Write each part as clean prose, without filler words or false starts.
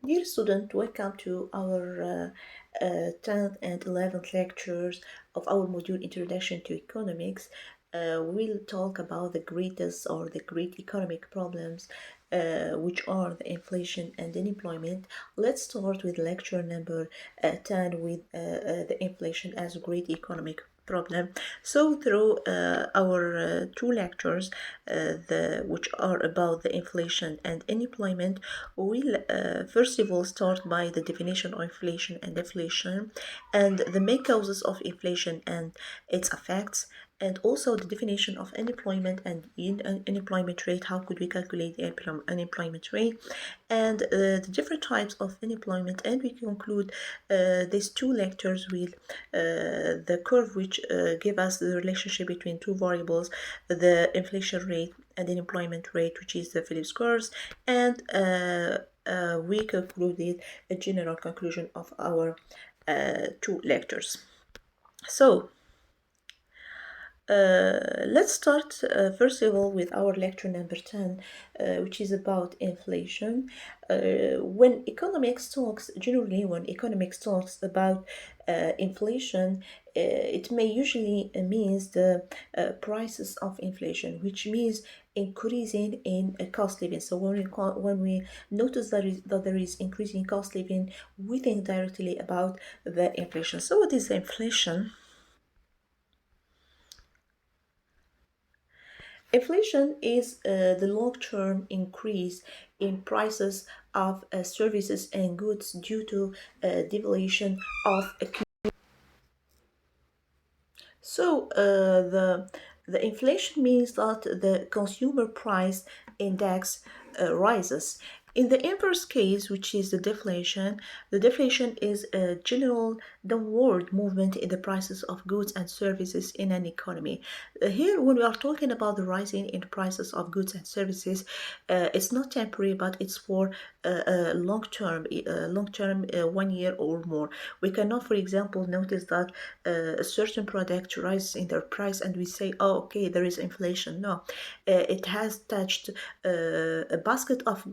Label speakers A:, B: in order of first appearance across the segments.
A: Dear student, welcome to our 10th and 11th lectures of our module Introduction to Economics. We'll talk about the greatest or the great economic problems, which are the inflation and unemployment. Let's start with lecture number 10 with the inflation as a great economic problem. So through our two lectures, which are about the inflation and unemployment, we'll first of all start by the definition of inflation and deflation, and the main causes of inflation and its effects, and also the definition of unemployment and unemployment rate. How could we calculate the unemployment rate, and the different types of unemployment. And we conclude these two lectures with the curve, which give us the relationship between two variables, the inflation rate and unemployment rate, which is the Phillips curves, and we concluded a general conclusion of our two lectures. So let's start first of all with our lecture number 10, which is about inflation. When economics talks about inflation, it may usually means the prices of inflation, which means increasing in cost living. So when we notice that there is increasing cost living, we think directly about the inflation. So what is inflation? Inflation is the long-term increase in prices of services and goods due to devaluation of a. So the inflation means that the consumer price index rises. In the inverse case, which is the deflation is a general downward movement in the prices of goods and services in an economy. Here, when we are talking about the rising in prices of goods and services, it's not temporary, but it's for long term, 1 year or more. We cannot, for example, notice that a certain product rises in their price and we say, oh, okay, there is inflation. No, it has touched a basket of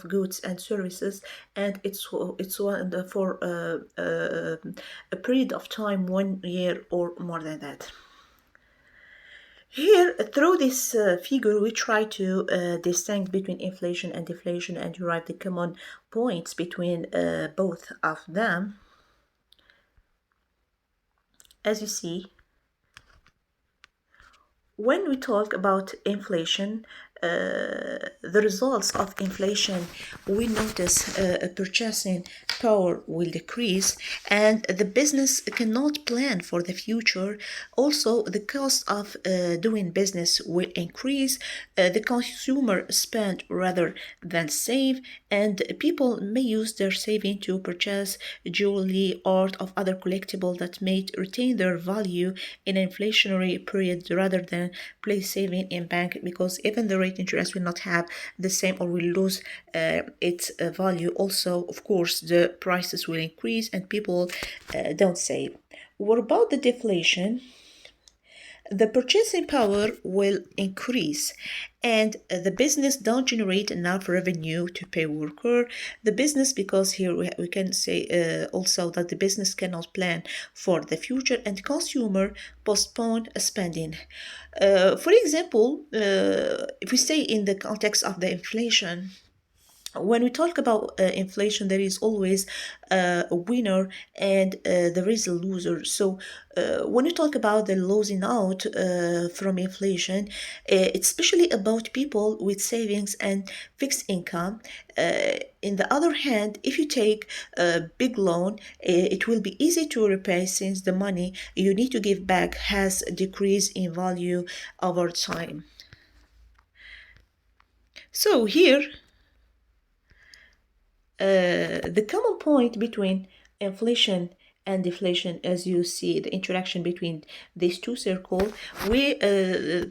A: goods and services, and it's one for a period of time, 1 year or more than that. Here, through this figure, we try to distinguish between inflation and deflation and derive the common points between both of them. As you see, when we talk about inflation, the results of inflation, we notice purchasing power will decrease and the business cannot plan for the future. Also, the cost of doing business will increase. The consumer spend rather than save, and people may use their saving to purchase jewelry, art, of other collectible that may retain their value in an inflationary period rather than place saving in bank, because even the rate interest will not have the same or will lose its value. Also, of course, the prices will increase and people don't save. What about the deflation? The purchasing power will increase and the business don't generate enough revenue to pay worker. The business, because here we can say also that the business cannot plan for the future and consumer postpone spending. For example, if we say in the context of the inflation, when we talk about inflation, there is always a winner and there is a loser. So when you talk about the losing out from inflation, it's especially about people with savings and fixed income. In the other hand, if you take a big loan, it will be easy to repay since the money you need to give back has decreased in value over time. So here, the common point between inflation and deflation, as you see the interaction between these two circles, we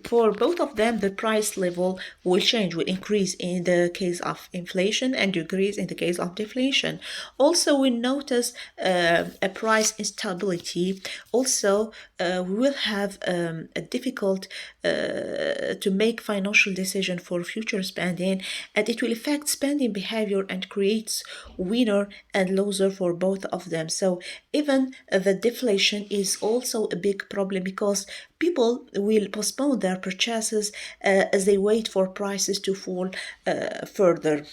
A: for both of them the price level will change, will increase in the case of inflation and decrease in the case of deflation. Also, we notice a price instability. Also, we will have a difficult to make financial decision for future spending, and it will affect spending behavior and creates winner and loser for both of them. So even the deflation is also a big problem because people will postpone their purchases as they wait for prices to fall further.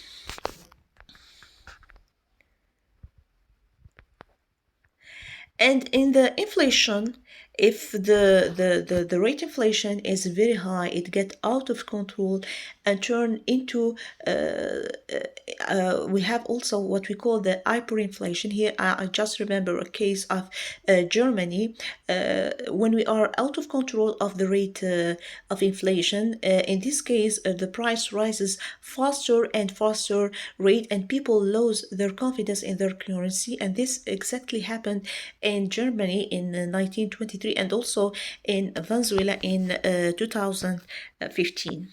A: And in the inflation, if the rate inflation is very high, it get out of control and turn into we have also what we call the hyperinflation. Here I just remember a case of Germany when we are out of control of the rate of inflation. In this case, the price rises faster and faster rate, and people lose their confidence in their currency. And this exactly happened in Germany in 1923 and also in Venezuela in 2015.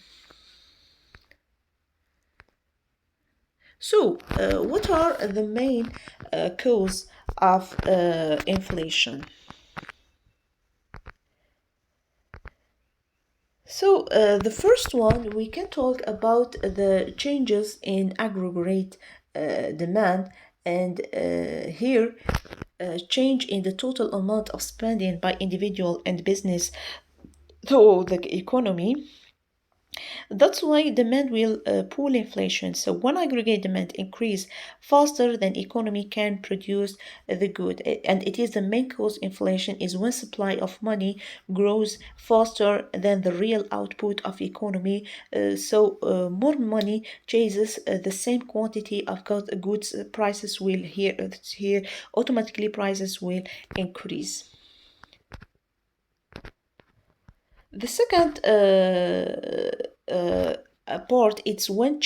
A: So, what are the main cause of inflation? So, the first one, we can talk about the changes in aggregate demand, and here change in the total amount of spending by individual and business through the economy. That's why demand will pull inflation. So when aggregate demand increase faster than economy can produce the good, and it is the main cause inflation is when supply of money grows faster than the real output of economy. So more money chases the same quantity of goods. Prices will here automatically prices will increase. The second part, it's when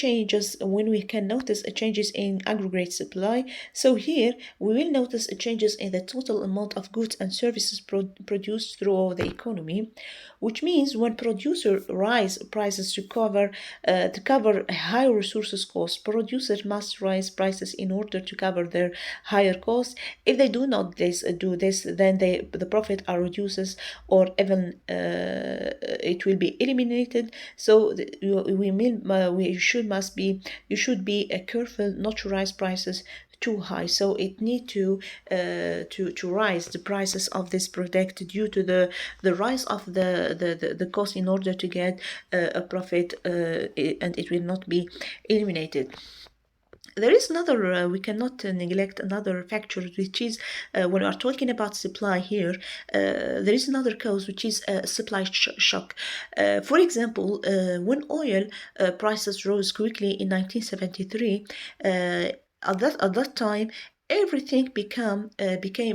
A: we can notice changes in aggregate supply. So here we will notice changes in the total amount of goods and services produced throughout the economy, which means when producers rise prices to cover higher resources costs, producers must rise prices in order to cover their higher costs. If they do not do this, then the profit are reduces or even it will be eliminated. So you should be careful not to rise prices too high. So it need to rise the prices of this product due to the rise of the cost in order to get a profit, and it will not be eliminated. There is another, we cannot neglect another factor, which is when we are talking about supply here, there is another cause, which is supply shock. For example, when oil prices rose quickly in 1973, at that time, everything became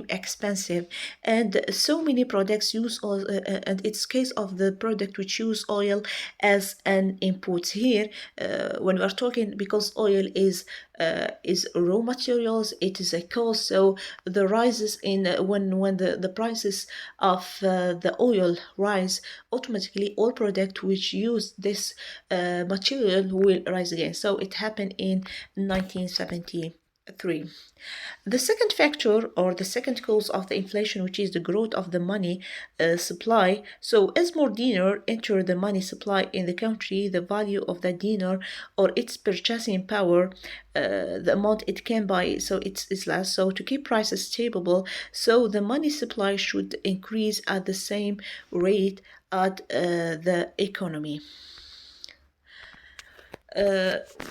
A: expensive, and so many products use oil, and it's case of the product which use oil as an input here. When we are talking, because oil is raw materials, it is a cost. So the rises in when the prices of the oil rise, automatically all product which use this material will rise again. So it happened in 1973. The second factor, or the second cause of the inflation, which is the growth of the money supply. So as more dinar enter the money supply in the country, the value of the dinar or its purchasing power, the amount it can buy, so it's less. So to keep prices stable, so the money supply should increase at the same rate at the economy.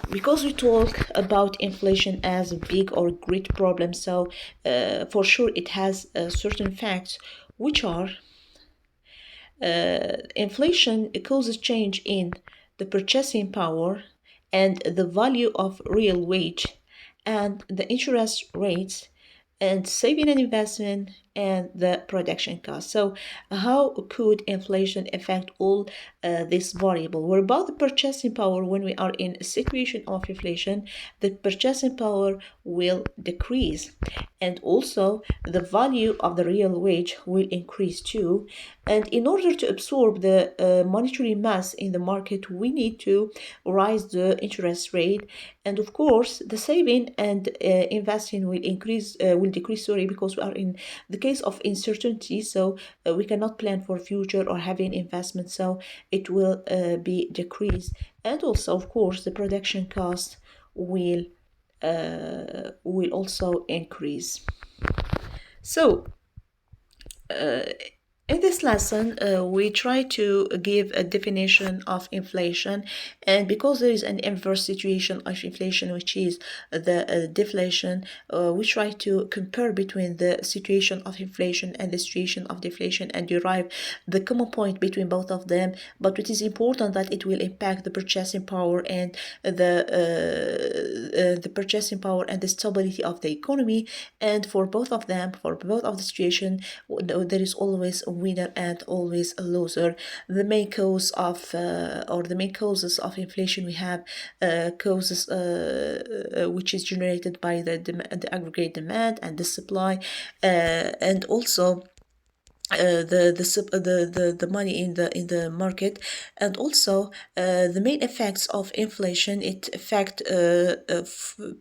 A: Because we talk about inflation as a big or great problem, so for sure it has certain facts, which are inflation causes change in the purchasing power and the value of real wage and the interest rates and saving and investment and the production cost. So how could inflation affect all this variable. What about the purchasing power? When we are in a situation of inflation, the purchasing power will decrease, and also the value of the real wage will increase too. And in order to absorb the monetary mass in the market, we need to raise the interest rate, and of course the saving and investing will decrease, sorry, because we are in the case of uncertainty, so we cannot plan for future or having investment, so it will be decreased. And also of course the production cost will also increase. So in this lesson, we try to give a definition of inflation, and because there is an inverse situation of inflation, which is the deflation, we try to compare between the situation of inflation and the situation of deflation and derive the common point between both of them. But it is important that it will impact the purchasing power and the purchasing power and the stability of the economy. And for both of them, for both of the situation, there is always a winner and always a loser. The main cause of or the main causes of inflation we have causes which is generated by the aggregate demand and the supply, and also the money in the market. And also the main effects of inflation, it affect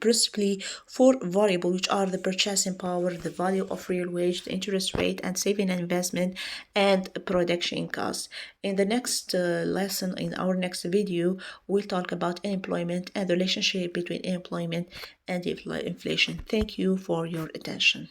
A: principally four variables, which are the purchasing power, the value of real wage, the interest rate, and saving and investment, and production costs. In the next lesson, in our next video, we'll talk about unemployment and the relationship between employment and inflation. Thank you for your attention.